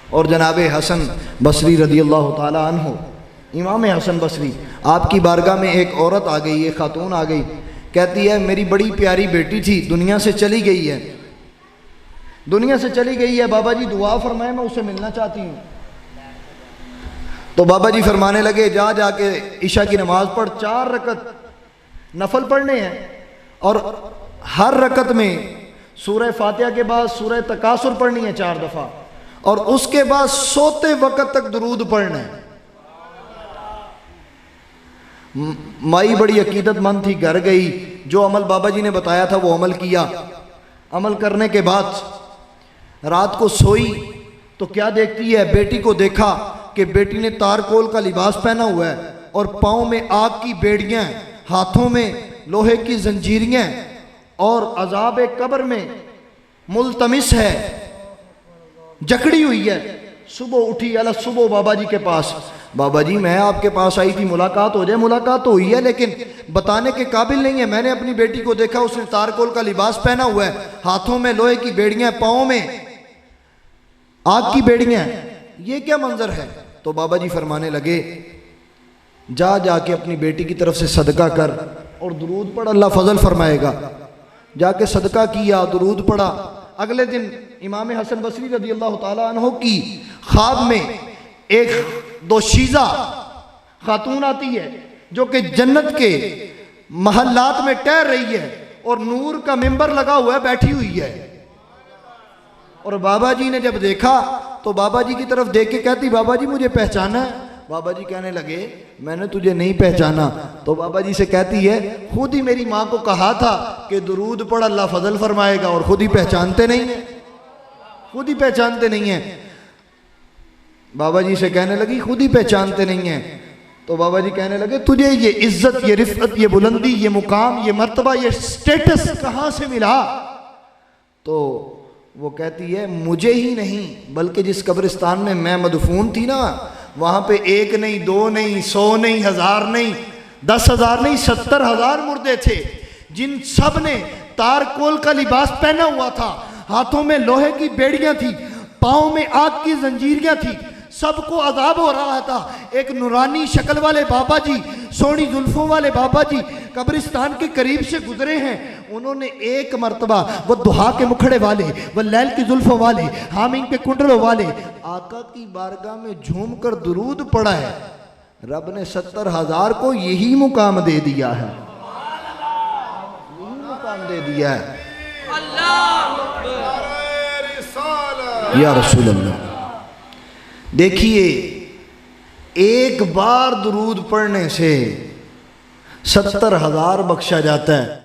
اور جناب حسن بصری رضی اللہ تعالی عنہ، امام حسن بصری، آپ کی بارگاہ میں ایک عورت آ گئی، ایک خاتون آ گئی، کہتی ہے میری بڑی پیاری بیٹی تھی، دنیا سے چلی گئی ہے، دنیا سے چلی گئی ہے، بابا جی دعا فرمائے، میں اسے ملنا چاہتی ہوں۔ تو بابا جی فرمانے لگے جا کے عشاء کی نماز پڑھ، 4 رکعت نفل پڑھنے ہیں، اور ہر رکعت میں سورہ فاتحہ کے بعد سورہ تکاثر پڑھنی ہے 4 دفعہ، اور اس کے بعد سوتے وقت تک درود پڑھنا ہے۔ مائی بڑی عقیدت مند تھی، گھر گئی، جو عمل بابا جی نے بتایا تھا وہ عمل کیا۔ عمل کرنے کے بعد رات کو سوئی تو کیا دیکھتی ہے، بیٹی کو دیکھا کہ بیٹی نے تارکول کا لباس پہنا ہوا ہے، اور پاؤں میں آگ کی بیڑیاں، ہاتھوں میں لوہے کی زنجیریاں، اور عذاب قبر میں ملتمس ہے، جکڑی ہوئی ہے۔ صبح اٹھی، اللہ صبح بابا جی کے پاس، بابا جی میں آپ کے پاس آئی تھی، ملاقات ہو جائے، ملاقات تو ہوئی ہے لیکن بتانے کے قابل نہیں ہے، میں نے اپنی بیٹی کو دیکھا، اس نے تارکول کا لباس پہنا ہوا ہے، ہاتھوں میں لوہے کی بیڑیاں، پاؤں میں آگ کی بیڑیاں، یہ کیا منظر ہے؟ تو بابا جی فرمانے لگے جا کے اپنی بیٹی کی طرف سے صدقہ کر اور درود پڑھ، اللہ فضل فرمائے گا۔ جا کے صدقہ کیا، درود پڑھا۔ اگلے دن امام حسن بصری رضی اللہ تعالیٰ عنہ کی خواب میں ایک دوشیزہ خاتون آتی ہے جو کہ جنت کے محلات میں ٹہر رہی ہے، اور نور کا منبر لگا ہوا ہے، بیٹھی ہوئی ہے۔ اور بابا جی نے جب دیکھا تو بابا جی کی طرف دیکھ کے کہتی بابا جی مجھے پہچانا ہے؟ بابا جی کہنے لگے میں نے تجھے نہیں پہچانا۔ تو بابا جی سے کہتی ہے خود ہی میری ماں کو کہا تھا کہ درود پڑھ اللہ فضل فرمائے گا، اور خود ہی پہچانتے نہیں ہیں، خود ہی پہچانتے نہیں ہیں۔ بابا جی سے کہنے لگی خود ہی پہچانتے نہیں ہیں۔ تو بابا جی کہنے لگے تجھے یہ عزت، یہ رفعت، یہ بلندی، یہ مقام، یہ مرتبہ، یہ سٹیٹس کہاں سے ملا؟ تو وہ کہتی ہے مجھے ہی نہیں بلکہ جس قبرستان میں میں مدفون تھی نا، وہاں پہ 1 نہیں 2 نہیں 100 نہیں 1000 نہیں 10,000 نہیں 70,000 مردے تھے، جن سب نے تارکول کا لباس پہنا ہوا تھا، ہاتھوں میں لوہے کی بیڑیاں تھی، پاؤں میں آگ کی زنجیریاں تھی، سب کو عذاب ہو رہا تھا۔ ایک نورانی شکل والے بابا جی، سونی زلفوں والے بابا جی قبرستان کے قریب سے گزرے ہیں، انہوں نے ایک مرتبہ وہ دہا کے مکھڑے والے، وہ لیل کی زلفوں والے، حامین کے کنڈلوں والے آقا کی بارگاہ میں جھوم کر درود پڑھا ہے، رب نے 70,000 کو یہی مقام دے دیا ہے، یہی مقام دے دیا ہے۔ یا رسول اللہ، دیکھیے ایک بار درود پڑھنے سے 70,000 بخشا جاتا ہے۔